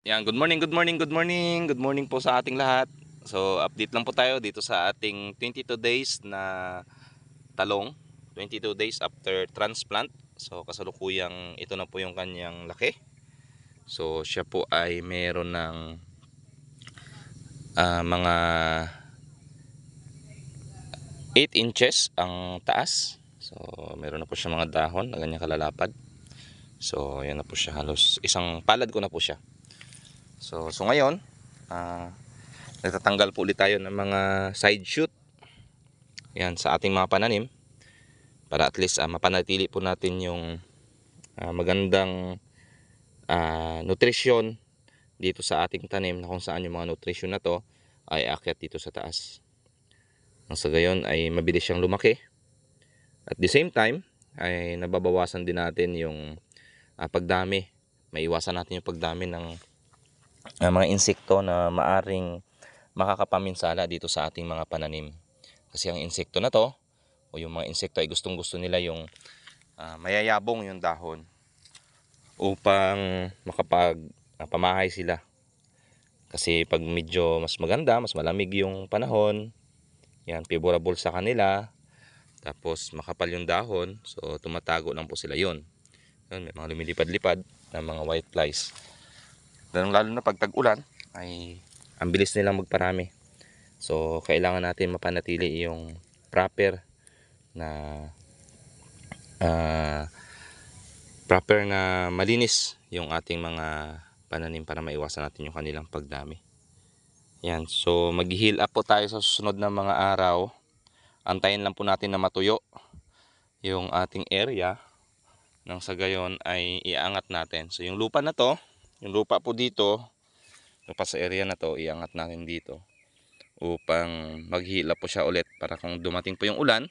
Yan, good morning, good morning, good morning. Good morning po sa ating lahat. So, update lang po tayo dito sa ating 22 days na talong. 22 days after transplant. So, kasalukuyang ito na po yung kanyang laki. So, siya po ay meron ng mga 8 inches ang taas. So, meron na po siya mga dahon na ganyan kalalapad. So, yan na po siya. Halos isang palad ko na po siya. So ngayon, nagtatanggal po ulit tayo ng mga side shoot yan sa ating mga pananim para at least mapanatili po natin yung magandang nutrisyon dito sa ating tanim, na kung saan yung mga nutrisyon na to ay aakyat dito sa taas. Nang sa gayon ay mabilis siyang lumaki. At the same time ay nababawasan din natin yung pagdami. Maiwasan natin yung pagdami ng mga insekto na maaring makakapaminsala dito sa ating mga pananim. Kasi ang insekto na to, o yung mga insekto ay gustong gusto nila yung mayayabong yung dahon upang makapagpamahay sila. Kasi pag medyo mas maganda, mas malamig yung panahon, yan, favorable sa kanila, tapos makapal yung dahon, so tumatago lang po sila yun. Yun, may mga lumilipad-lipad na mga white flies. Lalo na pag tag-ulan, ay ang bilis nilang magparami. So kailangan natin mapanatili yung proper na malinis yung ating mga pananim para maiwasan natin yung kanilang pagdami. Yan, so mag-heal up po tayo sa susunod na mga araw. Antayin lang po natin na matuyo yung ating area, nang sa gayon ay iangat natin. So yung lupa na to, yung lupa po dito, lupa sa area na to, iangat natin dito upang mag-heal up po siya ulit para kung dumating po yung ulan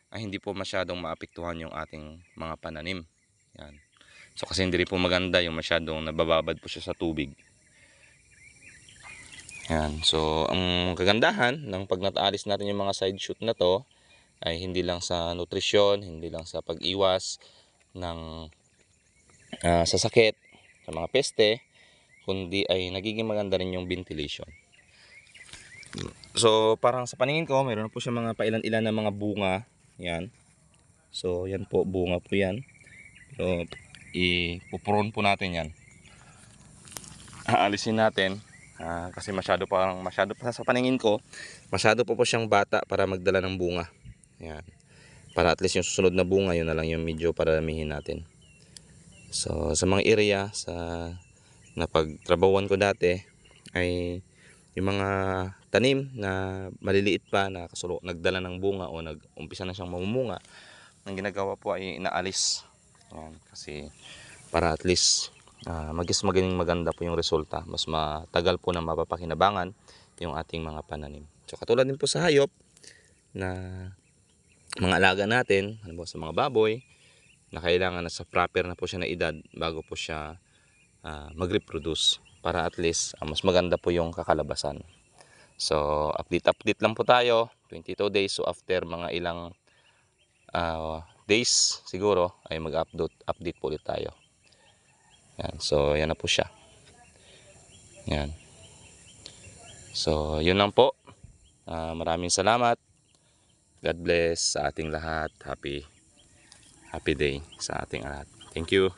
ay hindi po masyadong maapektuhan yung ating mga pananim. Yan. So kasi hindi rin po maganda yung masyadong nabababad po siya sa tubig. Yan. So ang kagandahan ng pag nataalis natin yung mga side shoot na to ay hindi lang sa nutrisyon, hindi lang sa pag-iwas ng sa sakit, sa mga peste, kundi ay nagiging maganda rin yung ventilation. So parang sa paningin ko, meron po siya mga pailan-ilan na mga bunga. Yan. So yan po, bunga po yan. So ipupuron po natin yan. Aalisin natin kasi masyado pa sa paningin ko, masyado po siyang bata para magdala ng bunga. Yan. Para at least yung susunod na bunga, yun na lang yung medyo paramihin natin. So sa mga area sa napagtrabahuan ko dati ay yung mga tanim na maliliit pa na nagdala ng bunga o nag-umpisa na siyang mamumunga, ang ginagawa po ay inaalis. Yan, kasi para at least maging maganda po yung resulta, mas matagal po na mapapakinabangan yung ating mga pananim. So katulad din po sa hayop na mga alaga natin, ano sa mga baboy, na kailangan na sa proper na po siya na edad bago po siya mag-reproduce, para at least mas maganda po yung kakalabasan. So update lang po tayo, 22 days. So after mga ilang days siguro ay mag-update po ulit tayo. Yan, so yan na po siya. Yan. So yun lang po. Maraming salamat. God bless sa ating lahat. Happy day sa ating lahat. Thank you.